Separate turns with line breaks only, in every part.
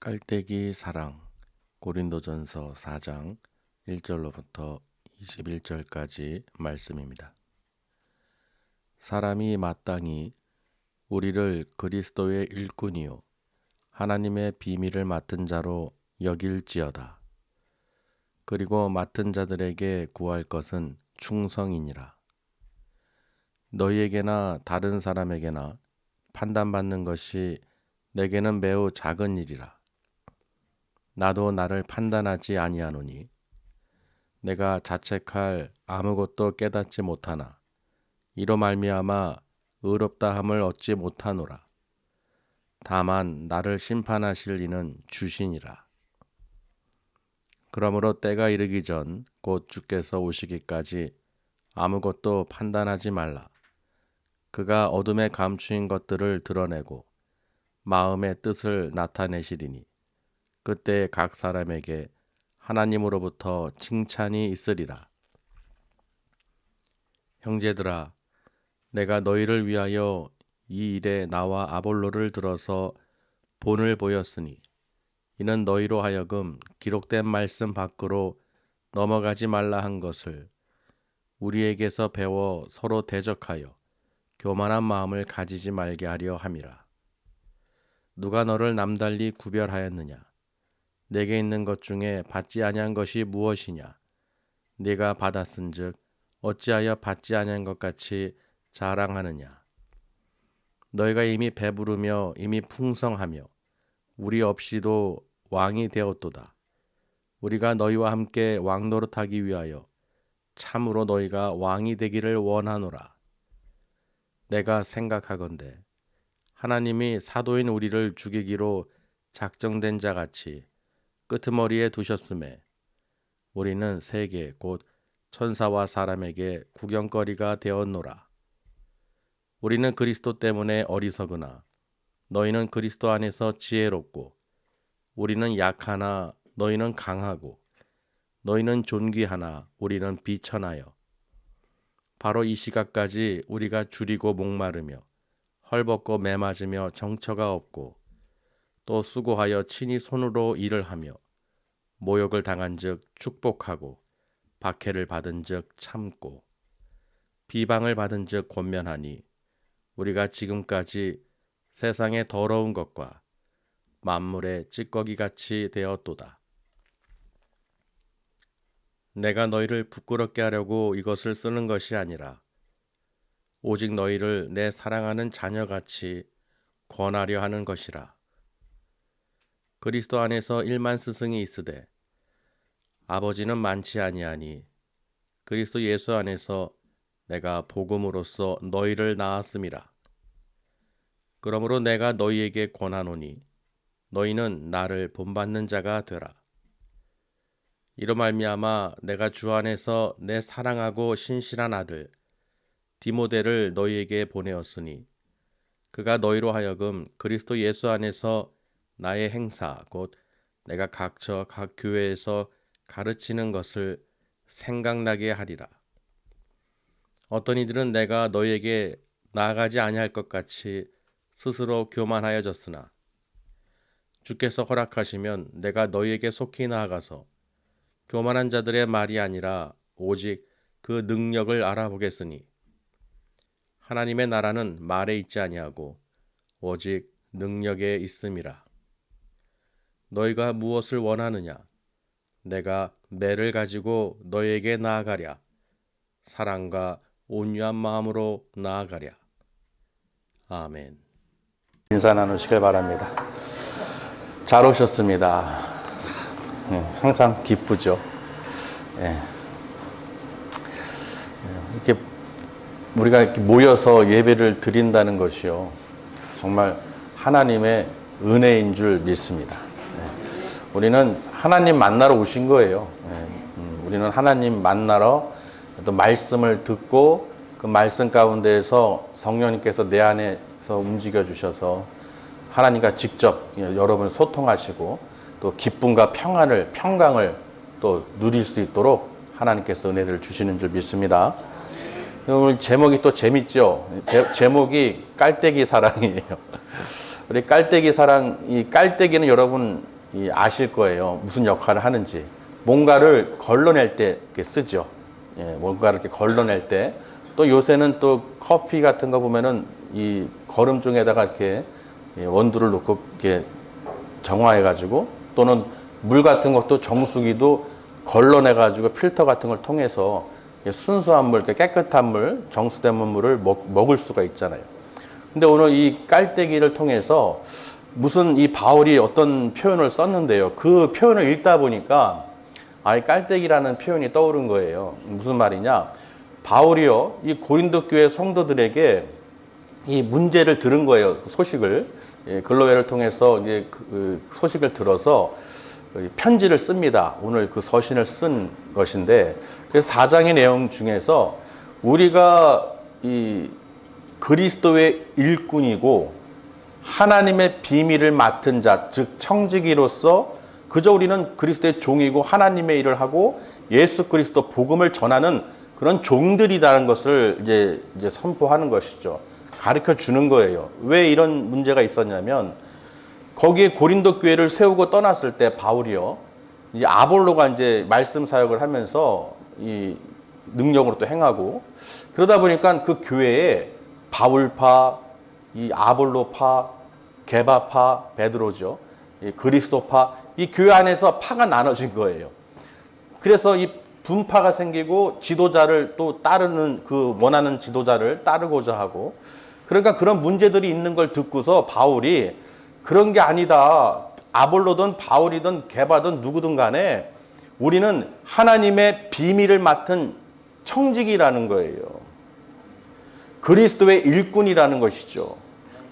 깔때기 사랑 고린도전서 4장 1절로부터 21절까지 말씀입니다. 사람이 마땅히 우리를 그리스도의 일꾼이요 하나님의 비밀을 맡은 자로 여길지어다. 그리고 맡은 자들에게 구할 것은 충성이니라. 너희에게나 다른 사람에게나 판단받는 것이 내게는 매우 작은 일이라. 나도 나를 판단하지 아니하노니 내가 자책할 아무것도 깨닫지 못하나 이로 말미암아 의롭다함을 얻지 못하노라. 다만 나를 심판하실 이는 주시니라. 그러므로 때가 이르기 전 곧 주께서 오시기까지 아무것도 판단하지 말라. 그가 어둠에 감추인 것들을 드러내고 마음의 뜻을 나타내시리니 그때 각 사람에게 하나님으로부터 칭찬이 있으리라. 형제들아, 내가 너희를 위하여 이 일에 나와 아볼로를 들어서 본을 보였으니 이는 너희로 하여금 기록된 말씀 밖으로 넘어가지 말라 한 것을 우리에게서 배워 서로 대적하여 교만한 마음을 가지지 말게 하려 함이라. 누가 너를 남달리 구별하였느냐? 내게 있는 것 중에 받지 아니한 것이 무엇이냐? 네가 받았은즉 어찌하여 받지 아니한 것 같이 자랑하느냐? 너희가 이미 배부르며 이미 풍성하며 우리 없이도 왕이 되었도다. 우리가 너희와 함께 왕노릇하기 위하여 참으로 너희가 왕이 되기를 원하노라. 내가 생각하건대 하나님이 사도인 우리를 죽이기로 작정된 자 같이 끄트머리에 두셨음에 우리는 세계 곧 천사와 사람에게 구경거리가 되었노라. 우리는 그리스도 때문에 어리석으나 너희는 그리스도 안에서 지혜롭고 우리는 약하나 너희는 강하고 너희는 존귀하나 우리는 비천하여 바로 이 시각까지 우리가 줄이고 목마르며 헐벗고 매맞으며 정처가 없고 또 수고하여 친히 손으로 일을 하며 모욕을 당한즉 축복하고 박해를 받은즉 참고 비방을 받은즉 권면하니 우리가 지금까지 세상의 더러운 것과 만물의 찌꺼기같이 되었도다. 내가 너희를 부끄럽게 하려고 이것을 쓰는 것이 아니라 오직 너희를 내 사랑하는 자녀같이 권하려 하는 것이라. 그리스도 안에서 1만 스승이 있으되 아버지는 많지 아니하니 그리스도 예수 안에서 내가 복음으로써 너희를 낳았음이라. 그러므로 내가 너희에게 권하노니 너희는 나를 본받는 자가 되라. 이로 말미암아 내가 주 안에서 내 사랑하고 신실한 아들 디모데를 너희에게 보내었으니 그가 너희로 하여금 그리스도 예수 안에서 나의 행사 곧 내가 각처 각 교회에서 가르치는 것을 생각나게 하리라. 어떤 이들은 내가 너희에게 나아가지 아니할 것 같이 스스로 교만하여졌으나 주께서 허락하시면 내가 너희에게 속히 나아가서 교만한 자들의 말이 아니라 오직 그 능력을 알아보겠으니 하나님의 나라는 말에 있지 아니하고 오직 능력에 있음이라. 너희가 무엇을 원하느냐? 내가 매를 가지고 너희에게 나아가랴. 사랑과 온유한 마음으로 나아가랴. 아멘.
인사 나누시길 바랍니다. 잘 오셨습니다. 항상 기쁘죠. 이렇게 우리가 이렇게 모여서 예배를 드린다는 것이요, 정말 하나님의 은혜인 줄 믿습니다. 우리는 하나님 만나러 오신 거예요. 우리는 하나님 만나러 또 말씀을 듣고 그 말씀 가운데에서 성령님께서 내 안에서 움직여 주셔서 하나님과 직접 여러분을 소통하시고 또 기쁨과 평강을 또 누릴 수 있도록 하나님께서 은혜를 주시는 줄 믿습니다. 오늘 제목이 또 재밌죠? 제목이 깔때기 사랑이에요. 우리 깔때기 사랑, 이 깔때기는 여러분 아실 거예요. 무슨 역할을 하는지. 뭔가를 걸러낼 때 이렇게 쓰죠. 예, 뭔가를 이렇게 걸러낼 때. 또 요새는 또 커피 같은 거 보면은 이 거름종에다가 이렇게 원두를 넣고 이렇게 정화해가지고, 또는 물 같은 것도 정수기도 걸러내가지고 필터 같은 걸 통해서 순수한 물, 깨끗한 물, 정수된 물을 먹을 수가 있잖아요. 근데 오늘 이 깔때기를 통해서 무슨 이 바울이 어떤 표현을 썼는데요. 그 표현을 읽다 보니까 이 깔때기라는 표현이 떠오른 거예요. 무슨 말이냐? 바울이요, 이 고린도 교회 성도들에게 이 문제를 들은 거예요. 소식을. 글로웨를 통해서 이제 그 소식을 들어서 편지를 씁니다. 오늘 그 서신을 쓴 것인데, 그래서 4장의 내용 중에서 우리가 이 그리스도의 일꾼이고 하나님의 비밀을 맡은 자, 즉 청지기로서 그저 우리는 그리스도의 종이고 하나님의 일을 하고 예수 그리스도 복음을 전하는 그런 종들이라는 것을 이제 선포하는 것이죠. 가르쳐 주는 거예요. 왜 이런 문제가 있었냐면, 거기에 고린도 교회를 세우고 떠났을 때 바울이요, 이제 아볼로가 이제 말씀 사역을 하면서 이 능력으로 또 행하고, 그러다 보니까 그 교회에 바울파, 이 아볼로파, 게바파, 베드로죠, 이 그리스도파, 이 교회 안에서 파가 나눠진 거예요. 그래서 이 분파가 생기고 지도자를 또 따르는, 그 원하는 지도자를 따르고자 하고, 그러니까 그런 문제들이 있는 걸 듣고서 바울이 그런 게 아니다. 아볼로든 바울이든 게바든 누구든 간에 우리는 하나님의 비밀을 맡은 청직이라는 거예요. 그리스도의 일꾼이라는 것이죠.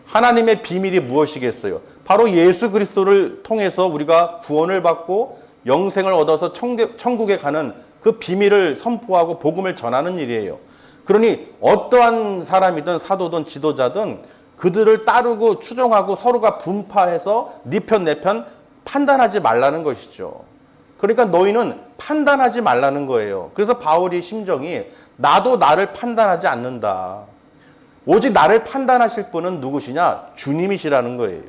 하나님의 비밀이 무엇이겠어요? 바로 예수 그리스도를 통해서 우리가 구원을 받고 영생을 얻어서 천국에 가는 그 비밀을 선포하고 복음을 전하는 일이에요. 그러니 어떠한 사람이든 사도든 지도자든 그들을 따르고 추종하고 서로가 분파해서 네 편 내 편 판단하지 말라는 것이죠. 그러니까 너희는 판단하지 말라는 거예요. 그래서 바울이 심정이, 나도 나를 판단하지 않는다. 오직 나를 판단하실 분은 누구시냐? 주님이시라는 거예요.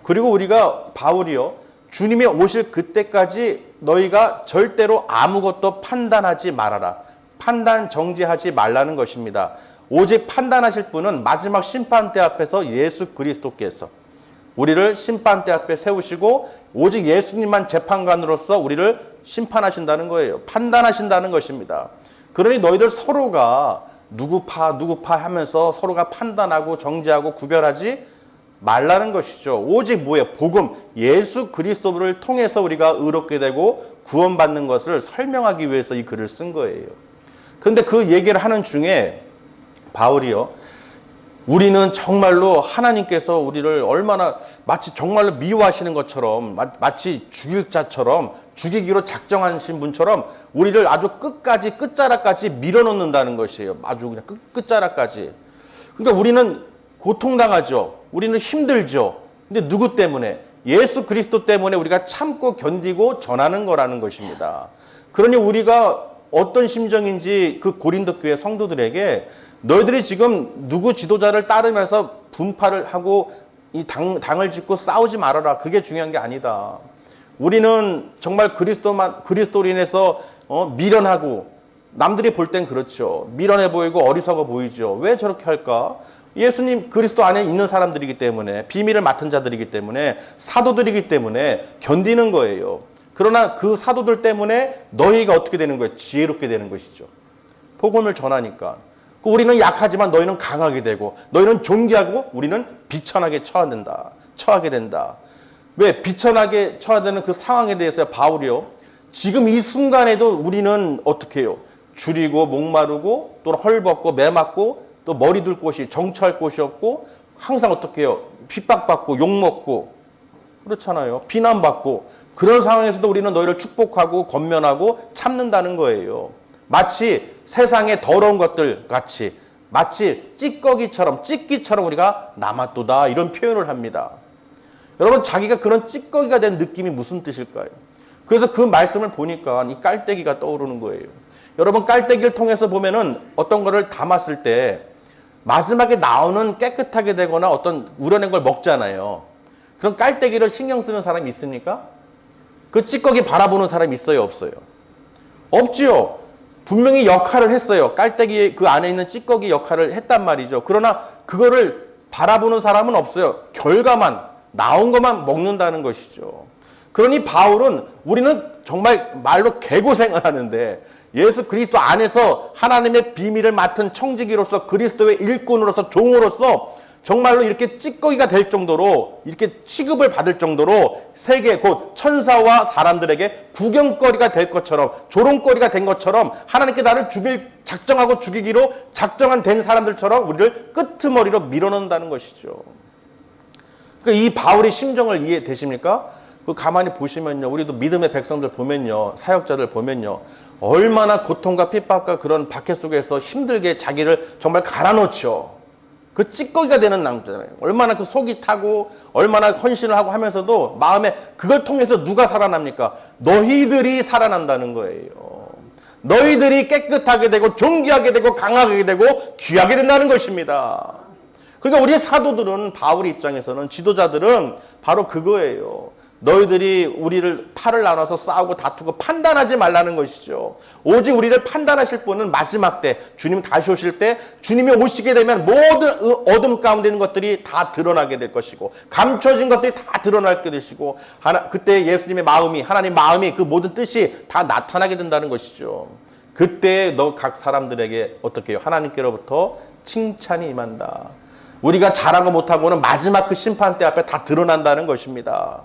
그리고 우리가 바울이요, 주님이 오실 그때까지 너희가 절대로 아무것도 판단하지 말아라. 판단 정지하지 말라는 것입니다. 오직 판단하실 분은 마지막 심판대 앞에서 예수 그리스도께서 우리를 심판대 앞에 세우시고 오직 예수님만 재판관으로서 우리를 심판하신다는 거예요. 판단하신다는 것입니다. 그러니 너희들 서로가 누구 파 하면서 서로가 판단하고 정지하고 구별하지 말라는 것이죠. 오직 뭐예요? 복음, 예수 그리스도를 통해서 우리가 의롭게 되고 구원받는 것을 설명하기 위해서 이 글을 쓴 거예요. 그런데 그 얘기를 하는 중에 바울이요, 우리는 정말로 하나님께서 우리를 얼마나 마치 정말로 미워하시는 것처럼, 마치 죽일 자처럼, 죽이기로 작정하신 분처럼 우리를 아주 끝까지, 끝자락까지 밀어넣는다는 것이에요. 아주 그냥 끝자락까지. 그러니까 우리는 고통당하죠. 우리는 힘들죠. 근데 누구 때문에? 예수 그리스도 때문에 우리가 참고 견디고 전하는 거라는 것입니다. 그러니 우리가 어떤 심정인지 그 고린도 교회 성도들에게, 너희들이 지금 누구 지도자를 따르면서 분파를 하고 이 당을 짓고 싸우지 말아라. 그게 중요한 게 아니다. 우리는 정말 그리스도로 인해서 미련하고, 남들이 볼 땐 그렇죠. 미련해 보이고 어리석어 보이죠. 왜 저렇게 할까? 예수님 그리스도 안에 있는 사람들이기 때문에, 비밀을 맡은 자들이기 때문에, 사도들이기 때문에 견디는 거예요. 그러나 그 사도들 때문에 너희가 어떻게 되는 거예요? 지혜롭게 되는 것이죠. 복음을 전하니까. 우리는 약하지만 너희는 강하게 되고, 너희는 존귀하고 우리는 비천하게 처하게 된다. 왜 비천하게 처해야 되는 그 상황에 대해서 바울이요, 지금 이 순간에도 우리는 어떻게 해요? 줄이고 목마르고 또 헐벗고 매맞고 또 머리 둘 곳이, 정처할 곳이 없고, 항상 어떻게 해요? 핍박받고 욕먹고 그렇잖아요. 비난받고. 그런 상황에서도 우리는 너희를 축복하고 권면하고 참는다는 거예요. 마치 세상의 더러운 것들 같이, 마치 찌꺼기처럼 우리가 남았도다, 이런 표현을 합니다. 여러분, 자기가 그런 찌꺼기가 된 느낌이 무슨 뜻일까요? 그래서 그 말씀을 보니까 이 깔때기가 떠오르는 거예요. 여러분, 깔때기를 통해서 보면은 어떤 거를 담았을 때 마지막에 나오는 깨끗하게 되거나 어떤 우려낸 걸 먹잖아요. 그런 깔때기를 신경 쓰는 사람이 있습니까? 그 찌꺼기 바라보는 사람이 있어요, 없어요? 없지요. 분명히 역할을 했어요. 깔때기 그 안에 있는 찌꺼기 역할을 했단 말이죠. 그러나 그거를 바라보는 사람은 없어요. 결과만, 나온 것만 먹는다는 것이죠. 그러니 바울은 우리는 정말 말로 개고생을 하는데 예수 그리스도 안에서 하나님의 비밀을 맡은 청지기로서 그리스도의 일꾼으로서 종으로서 정말로 이렇게 찌꺼기가 될 정도로 이렇게 취급을 받을 정도로 세계 곧 천사와 사람들에게 구경거리가 될 것처럼 조롱거리가 된 것처럼 하나님께 나를 작정하고 죽이기로 작정한 된 사람들처럼 우리를 끄트머리로 밀어넣는다는 것이죠. 그러니까 이 바울의 심정을 이해되십니까? 그 가만히 보시면요. 우리도 믿음의 백성들 보면요. 사역자들 보면요. 얼마나 고통과 핍박과 그런 박해 속에서 힘들게 자기를 정말 갈아넣죠. 그 찌꺼기가 되는 남자잖아요. 얼마나 그 속이 타고 얼마나 헌신을 하고 하면서도 마음에 그걸 통해서 누가 살아납니까? 너희들이 살아난다는 거예요. 너희들이 깨끗하게 되고 존귀하게 되고 강하게 되고 귀하게 된다는 것입니다. 그러니까 우리 사도들은 바울의 입장에서는 지도자들은 바로 그거예요. 너희들이 우리를 팔을 나눠서 싸우고 다투고 판단하지 말라는 것이죠. 오직 우리를 판단하실 분은 마지막 때 주님 다시 오실 때 주님이 오시게 되면 모든 어둠 가운데 있는 것들이 다 드러나게 될 것이고 감춰진 것들이 다 드러날 것이고 그때 예수님의 마음이 하나님 마음이 그 모든 뜻이 다 나타나게 된다는 것이죠. 그때 너 각 사람들에게 어떻게 해요? 하나님께로부터 칭찬이 임한다. 우리가 잘하고 못하고는 마지막 그 심판대 앞에 다 드러난다는 것입니다.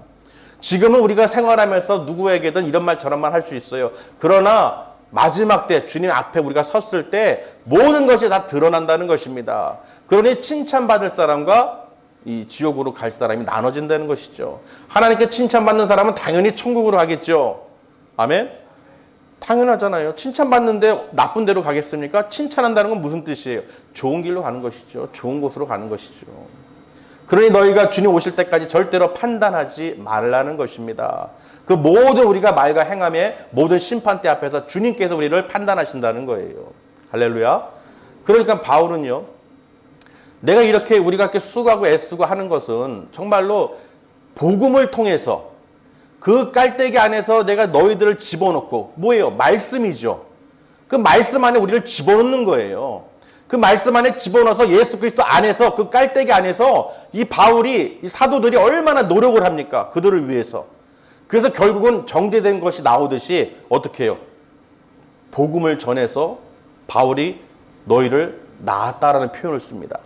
지금은 우리가 생활하면서 누구에게든 이런 말 저런 말 할 수 있어요. 그러나 마지막 때 주님 앞에 우리가 섰을 때 모든 것이 다 드러난다는 것입니다. 그러니 칭찬받을 사람과 이 지옥으로 갈 사람이 나눠진다는 것이죠. 하나님께 칭찬받는 사람은 당연히 천국으로 가겠죠. 아멘? 당연하잖아요. 칭찬받는데 나쁜 데로 가겠습니까? 칭찬한다는 건 무슨 뜻이에요? 좋은 길로 가는 것이죠. 좋은 곳으로 가는 것이죠. 그러니 너희가 주님 오실 때까지 절대로 판단하지 말라는 것입니다. 그 모든 우리가 말과 행함의 모든 심판대 앞에서 주님께서 우리를 판단하신다는 거예요. 할렐루야. 그러니까 바울은요. 내가 이렇게 우리가 이렇게 수고하고 애쓰고 하는 것은 정말로 복음을 통해서 그 깔때기 안에서 내가 너희들을 집어넣고 뭐예요? 말씀이죠. 그 말씀 안에 우리를 집어넣는 거예요. 그 말씀 안에 집어넣어서 예수 그리스도 안에서 그 깔때기 안에서 이 바울이 이 사도들이 얼마나 노력을 합니까? 그들을 위해서. 그래서 결국은 정제된 것이 나오듯이 어떻게 해요? 복음을 전해서 바울이 너희를 낳았다라는 표현을 씁니다.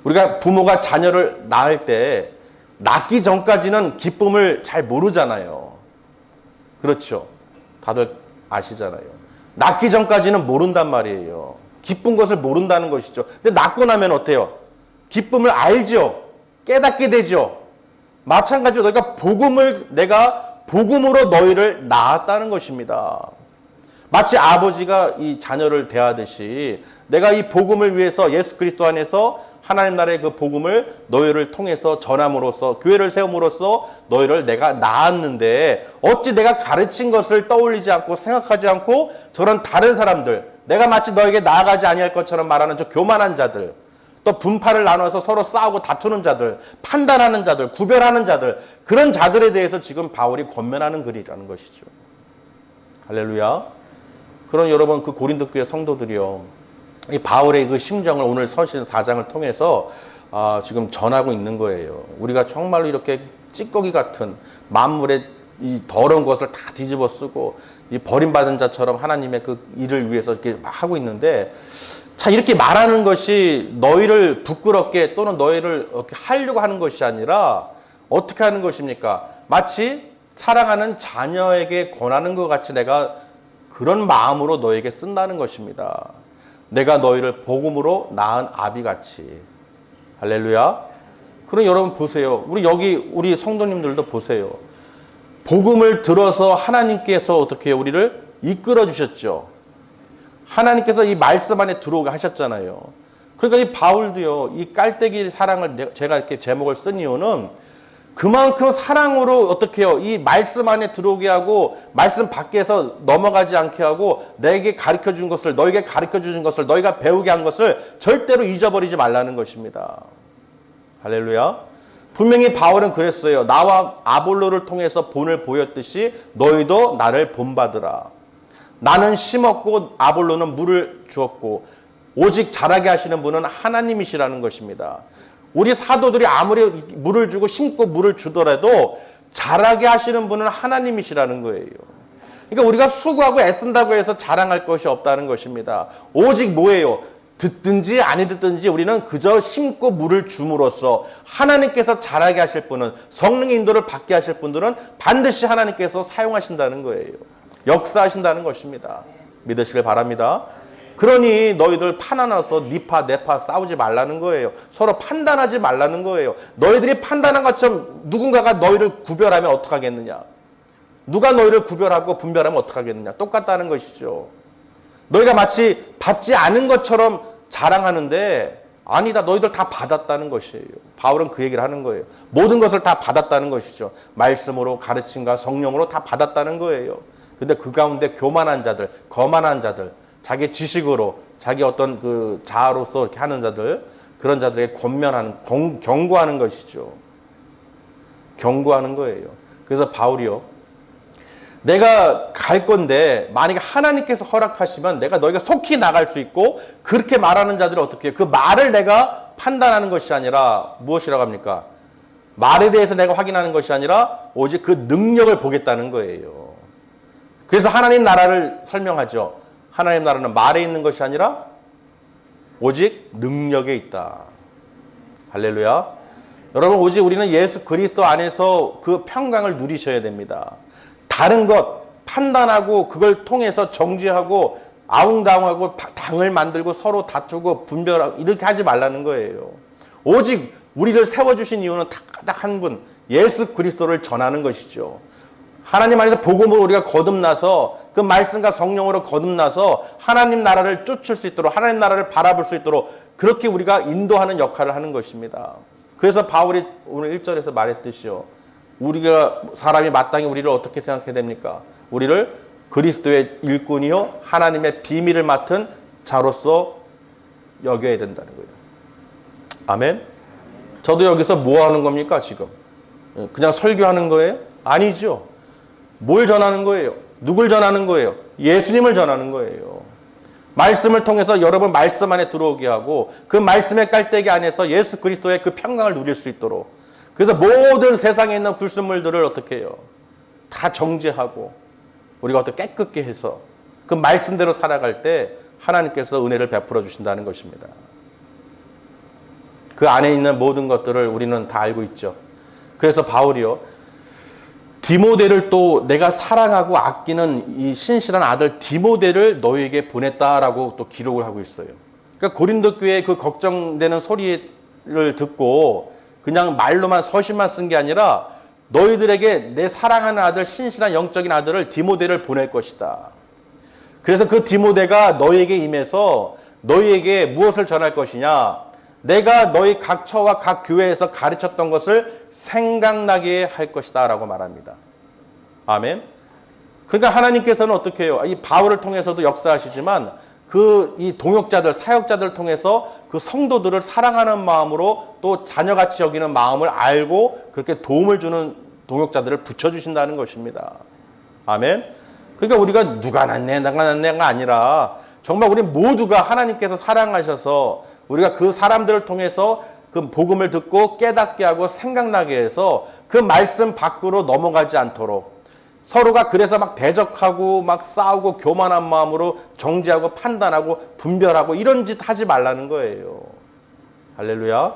우리가 부모가 자녀를 낳을 때 낳기 전까지는 기쁨을 잘 모르잖아요. 그렇죠? 다들 아시잖아요. 낳기 전까지는 모른단 말이에요. 기쁜 것을 모른다는 것이죠. 근데 낳고 나면 어때요? 기쁨을 알죠. 깨닫게 되죠. 마찬가지로 내가 복음으로 너희를 낳았다는 것입니다. 마치 아버지가 이 자녀를 대하듯이 내가 이 복음을 위해서 예수 그리스도 안에서 하나님 나라의 그 복음을 너희를 통해서 전함으로써 교회를 세움으로써 너희를 내가 낳았는데 어찌 내가 가르친 것을 떠올리지 않고 생각하지 않고 저런 다른 사람들 내가 마치 너에게 나아가지 아니할 것처럼 말하는 저 교만한 자들 또 분파를 나눠서 서로 싸우고 다투는 자들 판단하는 자들 구별하는 자들 그런 자들에 대해서 지금 바울이 권면하는 글이라는 것이죠. 할렐루야. 그럼 여러분 그 고린도 교회 성도들이요. 이 바울의 그 심정을 오늘 서신 4장을 통해서 지금 전하고 있는 거예요. 우리가 정말로 이렇게 찌꺼기 같은 만물의 이 더러운 것을 다 뒤집어 쓰고 이 버림받은 자처럼 하나님의 그 일을 위해서 이렇게 하고 있는데 자 이렇게 말하는 것이 너희를 부끄럽게 또는 너희를 이렇게 하려고 하는 것이 아니라 어떻게 하는 것입니까? 마치 사랑하는 자녀에게 권하는 것 같이 내가 그런 마음으로 너에게 쓴다는 것입니다. 내가 너희를 복음으로 낳은 아비같이. 할렐루야. 그럼 여러분 보세요. 우리 성도님들도 보세요. 복음을 들어서 하나님께서 어떻게 우리를 이끌어 주셨죠. 하나님께서 이 말씀 안에 들어오게 하셨잖아요. 그러니까 이 바울도요. 이 깔때기 사랑을 제가 이렇게 제목을 쓴 이유는 그만큼 사랑으로 어떻게 해요? 이 말씀 안에 들어오게 하고 말씀 밖에서 넘어가지 않게 하고 내게 가르쳐 준 것을 너에게 가르쳐 준 것을 너희가 배우게 한 것을 절대로 잊어버리지 말라는 것입니다. 할렐루야. 분명히 바울은 그랬어요. 나와 아볼로를 통해서 본을 보였듯이 너희도 나를 본받으라. 나는 심었고 아볼로는 물을 주었고 오직 자라게 하시는 분은 하나님이시라는 것입니다. 우리 사도들이 아무리 물을 주고 심고 물을 주더라도 자라게 하시는 분은 하나님이시라는 거예요. 그러니까 우리가 수고하고 애쓴다고 해서 자랑할 것이 없다는 것입니다. 오직 뭐예요? 듣든지 아니 듣든지 우리는 그저 심고 물을 줌으로써 하나님께서 자라게 하실 분은, 성령의 인도를 받게 하실 분들은 반드시 하나님께서 사용하신다는 거예요. 역사하신다는 것입니다. 믿으시길 바랍니다. 그러니 너희들 판나나서 니파 내파 싸우지 말라는 거예요. 서로 판단하지 말라는 거예요. 너희들이 판단한 것처럼 누군가가 너희를 구별하면 어떡하겠느냐. 누가 너희를 구별하고 분별하면 어떡하겠느냐. 똑같다는 것이죠. 너희가 마치 받지 않은 것처럼 자랑하는데 아니다. 너희들 다 받았다는 것이에요. 바울은 그 얘기를 하는 거예요. 모든 것을 다 받았다는 것이죠. 말씀으로, 가르침과 성령으로 다 받았다는 거예요. 근데 그 가운데 교만한 자들, 거만한 자들, 자기 지식으로, 자기 어떤 그 자아로서 이렇게 하는 자들, 그런 자들에게 권면하는, 경고하는 것이죠. 경고하는 거예요. 그래서 바울이요. 내가 갈 건데 만약에 하나님께서 허락하시면 내가 너희가 속히 나갈 수 있고, 그렇게 말하는 자들은 어떻게 해요? 그 말을 내가 판단하는 것이 아니라 무엇이라고 합니까? 말에 대해서 내가 확인하는 것이 아니라 오직 그 능력을 보겠다는 거예요. 그래서 하나님 나라를 설명하죠. 하나님 나라는 말에 있는 것이 아니라 오직 능력에 있다. 할렐루야. 여러분, 오직 우리는 예수 그리스도 안에서 그 평강을 누리셔야 됩니다. 다른 것 판단하고 그걸 통해서 정죄하고 아웅다웅하고 당을 만들고 서로 다투고 분별하고 이렇게 하지 말라는 거예요. 오직 우리를 세워주신 이유는 딱 한 분, 예수 그리스도를 전하는 것이죠. 하나님 안에서 복음으로 우리가 거듭나서 그 말씀과 성령으로 거듭나서 하나님 나라를 쫓을 수 있도록, 하나님 나라를 바라볼 수 있도록 그렇게 우리가 인도하는 역할을 하는 것입니다. 그래서 바울이 오늘 1절에서 말했듯이요. 우리가 사람이 마땅히 우리를 어떻게 생각해야 됩니까? 우리를 그리스도의 일꾼이요 하나님의 비밀을 맡은 자로서 여겨야 된다는 거예요. 아멘. 저도 여기서 뭐 하는 겁니까 지금? 그냥 설교하는 거예요? 아니죠. 뭘 전하는 거예요? 누굴 전하는 거예요? 예수님을 전하는 거예요. 말씀을 통해서 여러분 말씀 안에 들어오게 하고 그 말씀의 깔때기 안에서 예수 그리스도의 그 평강을 누릴 수 있도록, 그래서 모든 세상에 있는 불순물들을 어떻게 해요? 다 정죄하고 우리가 어떻게 깨끗게 해서 그 말씀대로 살아갈 때 하나님께서 은혜를 베풀어 주신다는 것입니다. 그 안에 있는 모든 것들을 우리는 다 알고 있죠. 그래서 바울이요. 디모데를 또 내가 사랑하고 아끼는 이 신실한 아들 디모데를 너희에게 보냈다라고 또 기록을 하고 있어요. 그러니까 고린도 교회의 그 걱정되는 소리를 듣고 그냥 말로만 서신만 쓴 게 아니라 너희들에게 내 사랑하는 아들, 신실한 영적인 아들을 디모데를 보낼 것이다. 그래서 그 디모데가 너희에게 임해서 너희에게 무엇을 전할 것이냐? 내가 너희 각 처와 각 교회에서 가르쳤던 것을 생각나게 할 것이다 라고 말합니다. 아멘. 그러니까 하나님께서는 어떻게 해요? 이 바울을 통해서도 역사하시지만 이 동역자들, 사역자들을 통해서 그 성도들을 사랑하는 마음으로 또 자녀같이 여기는 마음을 알고 그렇게 도움을 주는 동역자들을 붙여주신다는 것입니다. 아멘. 그러니까 우리가 누가 낫네, 내가 낫네가 아니라 정말 우리 모두가 하나님께서 사랑하셔서 우리가 그 사람들을 통해서 그 복음을 듣고 깨닫게 하고 생각나게 해서 그 말씀 밖으로 넘어가지 않도록, 서로가 그래서 막 대적하고 막 싸우고 교만한 마음으로 정죄하고 판단하고 분별하고 이런 짓 하지 말라는 거예요. 할렐루야.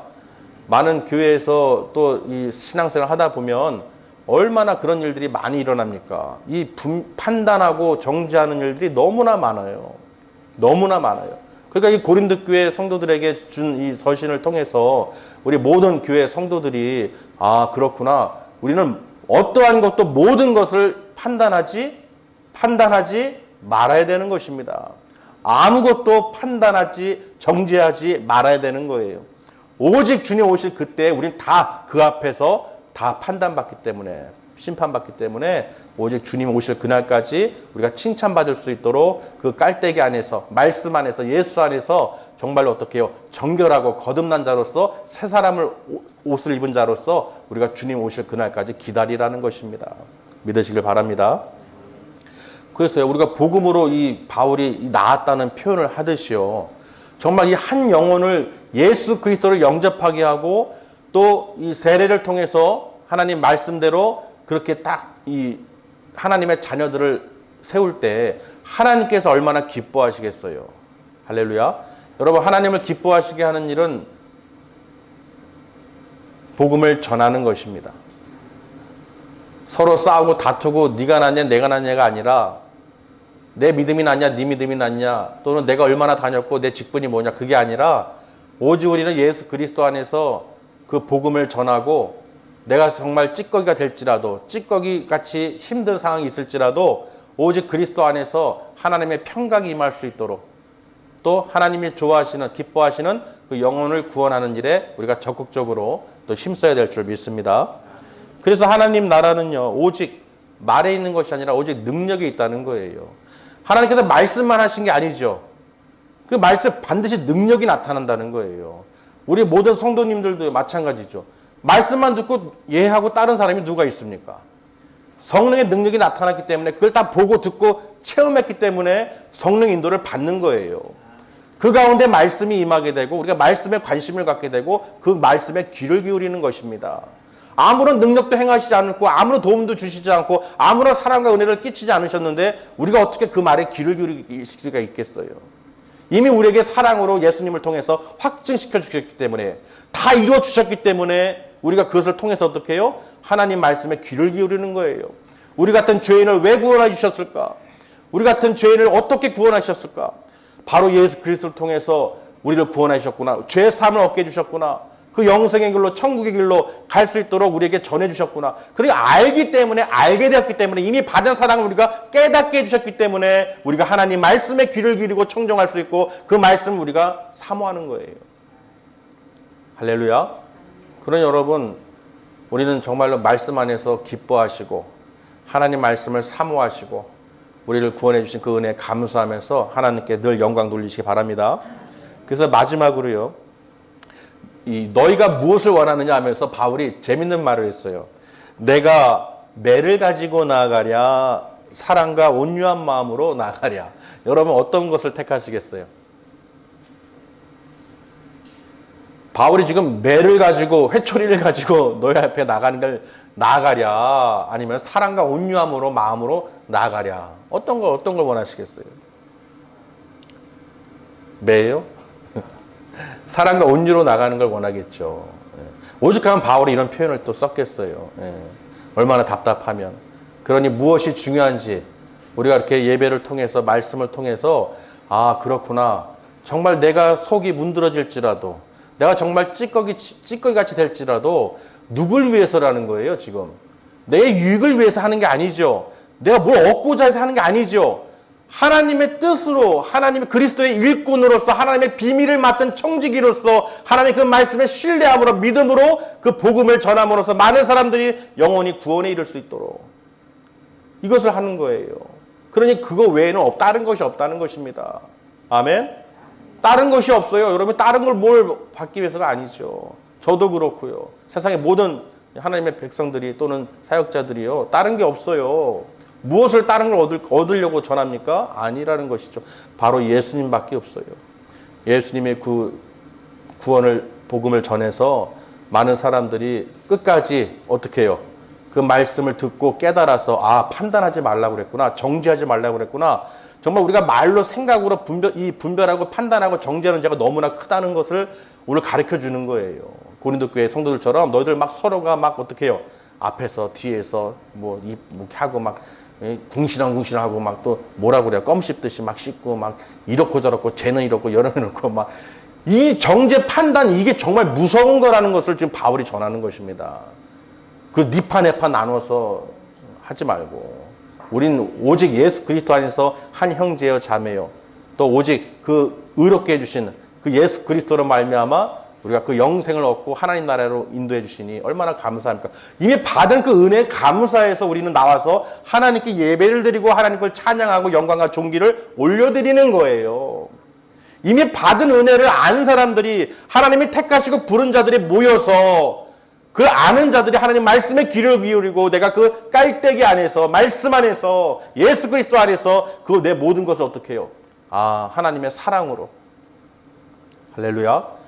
많은 교회에서 또 이 신앙생활 하다 보면 얼마나 그런 일들이 많이 일어납니까? 이 판단하고 정죄하는 일들이 너무나 많아요. 너무나 많아요. 그러니까 이 고린도 교회 성도들에게 준 이 서신을 통해서 우리 모든 교회 성도들이 아 그렇구나, 우리는 어떠한 것도 모든 것을 판단하지 말아야 되는 것입니다. 아무것도 판단하지 정죄하지 말아야 되는 거예요. 오직 주님 오실 그때 우리는 다 그 앞에서 다 판단받기 때문에 심판받기 때문에 오직 주님 오실 그날까지 우리가 칭찬받을 수 있도록 그 깔때기 안에서, 말씀 안에서, 예수 안에서 정말로 어떻게 해요? 정결하고 거듭난 자로서, 새 사람을 옷을 입은 자로서 우리가 주님 오실 그날까지 기다리라는 것입니다. 믿으시길 바랍니다. 그래서요, 우리가 복음으로 이 바울이 나았다는 표현을 하듯이요, 정말 이 한 영혼을 예수 그리스도를 영접하게 하고 또 이 세례를 통해서 하나님 말씀대로 그렇게 딱 이 하나님의 자녀들을 세울 때 하나님께서 얼마나 기뻐하시겠어요. 할렐루야. 여러분, 하나님을 기뻐하시게 하는 일은 복음을 전하는 것입니다. 서로 싸우고 다투고 네가 낫냐 내가 낫냐가 아니라 내 믿음이 낫냐 네 믿음이 낫냐 또는 내가 얼마나 다녔고 내 직분이 뭐냐, 그게 아니라 오직 우리는 예수 그리스도 안에서 그 복음을 전하고 내가 정말 찌꺼기가 될지라도, 찌꺼기 같이 힘든 상황이 있을지라도 오직 그리스도 안에서 하나님의 평강이 임할 수 있도록, 또 하나님이 좋아하시는, 기뻐하시는 그 영혼을 구원하는 일에 우리가 적극적으로 또 힘써야 될 줄 믿습니다. 그래서 하나님 나라는요, 오직 말에 있는 것이 아니라 오직 능력이 있다는 거예요. 하나님께서 말씀만 하신 게 아니죠. 그 말씀 반드시 능력이 나타난다는 거예요. 우리 모든 성도님들도 마찬가지죠. 말씀만 듣고 예하고 다른 사람이 누가 있습니까? 성령의 능력이 나타났기 때문에 그걸 다 보고 듣고 체험했기 때문에 성령 인도를 받는 거예요. 그 가운데 말씀이 임하게 되고 우리가 말씀에 관심을 갖게 되고 그 말씀에 귀를 기울이는 것입니다. 아무런 능력도 행하시지 않고 아무런 도움도 주시지 않고 아무런 사랑과 은혜를 끼치지 않으셨는데 우리가 어떻게 그 말에 귀를 기울일 수가 있겠어요? 이미 우리에게 사랑으로 예수님을 통해서 확증시켜 주셨기 때문에, 다 이루어 주셨기 때문에 우리가 그것을 통해서 어떻게 해요? 하나님 말씀에 귀를 기울이는 거예요. 우리 같은 죄인을 왜 구원해 주셨을까? 우리 같은 죄인을 어떻게 구원하셨을까? 바로 예수 그리스도를 통해서 우리를 구원하셨구나. 죄 사함을 얻게 해주셨구나. 그 영생의 길로, 천국의 길로 갈 수 있도록 우리에게 전해주셨구나. 그러니까 알기 때문에, 알게 되었기 때문에, 이미 받은 사랑을 우리가 깨닫게 해주셨기 때문에 우리가 하나님 말씀에 귀를 기울이고 청정할 수 있고 그 말씀을 우리가 사모하는 거예요. 할렐루야. 그러니 여러분, 우리는 정말로 말씀 안에서 기뻐하시고 하나님 말씀을 사모하시고 우리를 구원해 주신 그 은혜에 감사하면서 하나님께 늘 영광 돌리시기 바랍니다. 그래서 마지막으로요, 이 너희가 무엇을 원하느냐 하면서 바울이 재밌는 말을 했어요. 내가 매를 가지고 나아가랴, 사랑과 온유한 마음으로 나아가랴. 여러분, 어떤 것을 택하시겠어요? 바울이 지금 매를 가지고, 회초리를 가지고 너희 앞에 나가는 걸 나아가랴, 아니면 사랑과 온유함으로 마음으로 나아가랴. 어떤 걸 원하시겠어요? 매요? 사랑과 온유로 나가는 걸 원하겠죠. 오죽하면 바울이 이런 표현을 또 썼겠어요. 얼마나 답답하면. 그러니 무엇이 중요한지 우리가 이렇게 예배를 통해서, 말씀을 통해서, 아, 그렇구나. 정말 내가 속이 문드러질지라도, 내가 정말 찌꺼기같이 될지라도 누굴 위해서라는 거예요, 지금. 내 유익을 위해서 하는 게 아니죠. 내가 뭘 얻고자 해서 하는 게 아니죠. 하나님의 뜻으로, 하나님의 그리스도의 일꾼으로서, 하나님의 비밀을 맡은 청지기로서, 하나님의 그 말씀에 신뢰함으로, 믿음으로 그 복음을 전함으로써 많은 사람들이 영원히 구원에 이를 수 있도록 이것을 하는 거예요. 그러니 그거 외에는 다른 것이 없다는 것입니다. 아멘? 다른 것이 없어요. 여러분, 다른 걸 뭘 받기 위해서가 아니죠. 저도 그렇고요. 세상의 모든 하나님의 백성들이 또는 사역자들이요, 다른 게 없어요. 무엇을 다른 걸 얻으려고 전합니까? 아니라는 것이죠. 바로 예수님밖에 없어요. 예수님의 그 구원을, 복음을 전해서 많은 사람들이 끝까지 어떻게 해요? 그 말씀을 듣고 깨달아서, 아, 판단하지 말라고 그랬구나. 정죄하지 말라고 그랬구나. 정말 우리가 말로, 생각으로 분별하고 판단하고 정죄하는 죄가 너무나 크다는 것을 오늘 가르쳐 주는 거예요. 고린도 교회 성도들처럼 너희들 막 서로가 막 어떻게 해요? 앞에서 뒤에서 뭐 이렇게 하고 막 궁시렁궁시렁하고 막 또 뭐라고 그래요? 껌 씹듯이 막 씹고 막 이렇고 저렇고 쟤는 이렇고 여러분 이렇고 막 이 정죄 판단, 이게 정말 무서운 거라는 것을 지금 바울이 전하는 것입니다. 그 니파 네파 나눠서 하지 말고 우린 오직 예수 그리스도 안에서 한 형제여 자매요. 또 오직 그 의롭게 해주신 그 예수 그리스도로 말미암아 우리가 그 영생을 얻고 하나님 나라로 인도해 주시니 얼마나 감사합니까? 이미 받은 그 은혜에 감사해서 우리는 나와서 하나님께 예배를 드리고 하나님 걸 찬양하고 영광과 존귀를 올려드리는 거예요. 이미 받은 은혜를 아는 사람들이, 하나님이 택하시고 부른 자들이 모여서 그 아는 자들이 하나님 말씀에 귀를 기울이고 내가 그 깔때기 안에서, 말씀 안에서, 예수 그리스도 안에서 그 내 모든 것을 어떻게 해요? 하나님의 사랑으로. 할렐루야.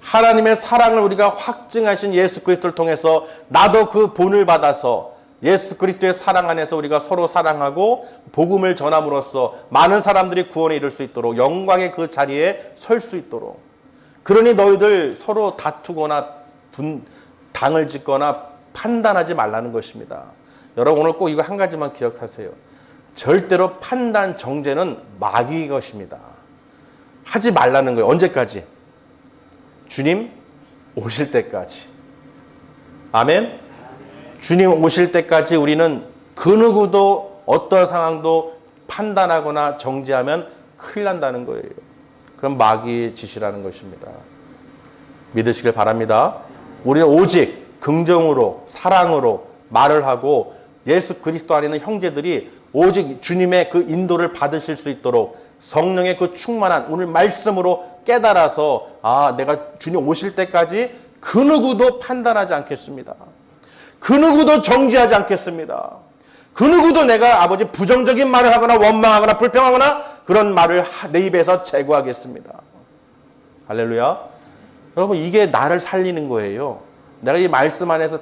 하나님의 사랑을 우리가 확증하신 예수 그리스도를 통해서 나도 그 본을 받아서 예수 그리스도의 사랑 안에서 우리가 서로 사랑하고 복음을 전함으로써 많은 사람들이 구원에 이를 수 있도록, 영광의 그 자리에 설 수 있도록. 그러니 너희들 서로 다투거나 당을 짓거나 판단하지 말라는 것입니다. 여러분 오늘 꼭 이거 한 가지만 기억하세요. 절대로 판단, 정죄는 마귀의 것입니다. 하지 말라는 거예요. 언제까지? 주님 오실 때까지. 아멘. 주님 오실 때까지 우리는 그 누구도 어떤 상황도 판단하거나 정죄하면 큰일 난다는 거예요. 그럼 마귀의 짓이라는 것입니다. 믿으시길 바랍니다. 우리는 오직 긍정으로, 사랑으로 말을 하고 예수 그리스도 안에 있는 형제들이 오직 주님의 그 인도를 받으실 수 있도록 성령의 그 충만한 오늘 말씀으로 깨달아서 내가 주님 오실 때까지 그 누구도 판단하지 않겠습니다. 그 누구도 정죄하지 않겠습니다. 그 누구도 내가 아버지 부정적인 말을 하거나 원망하거나 불평하거나 그런 말을 내 입에서 제거하겠습니다. 할렐루야. 여러분 이게 나를 살리는 거예요. 내가 이 말씀 안에서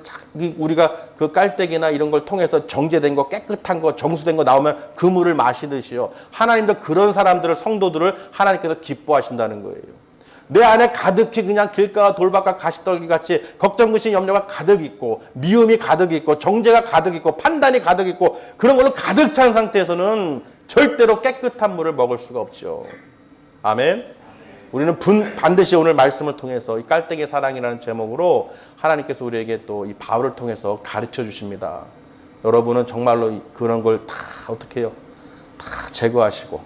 우리가 그 깔때기나 이런 걸 통해서 정제된 거, 깨끗한 거, 정수된 거 나오면 그 물을 마시듯이요. 하나님도 그런 사람들을, 성도들을 하나님께서 기뻐하신다는 거예요. 내 안에 가득히 그냥 길가와 돌밭과 가시떨기 같이 걱정, 근심, 염려가 가득 있고 미움이 가득 있고 정죄가 가득 있고 판단이 가득 있고 그런 걸로 가득 찬 상태에서는 절대로 깨끗한 물을 먹을 수가 없죠. 아멘. 우리는 반드시 오늘 말씀을 통해서 이 깔때기 사랑이라는 제목으로 하나님께서 우리에게 또 이 바울을 통해서 가르쳐 주십니다. 여러분은 정말로 그런 걸 다 어떻게 해요? 다 제거하시고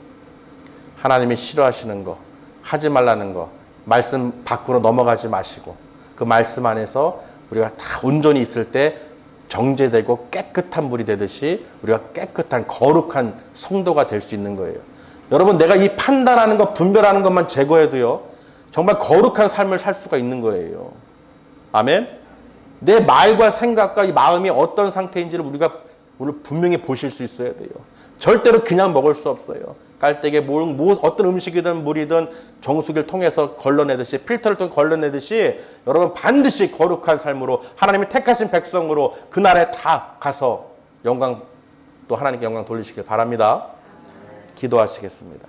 하나님이 싫어하시는 거, 하지 말라는 거, 말씀 밖으로 넘어가지 마시고 그 말씀 안에서 우리가 다 온전히 있을 때 정죄되고 깨끗한 물이 되듯이 우리가 깨끗한 거룩한 성도가 될 수 있는 거예요. 여러분 내가 이 판단하는 것, 분별하는 것만 제거해도요 정말 거룩한 삶을 살 수가 있는 거예요. 아멘. 내 말과 생각과 이 마음이 어떤 상태인지를 우리가 오늘 분명히 보실 수 있어야 돼요. 절대로 그냥 먹을 수 없어요. 깔때기에 어떤 음식이든 물이든 정수기를 통해서 걸러내듯이, 필터를 통해 걸러내듯이 여러분 반드시 거룩한 삶으로 하나님이 택하신 백성으로 그날에 다 가서 영광, 또 하나님께 영광 돌리시길 바랍니다. 기도하시겠습니다.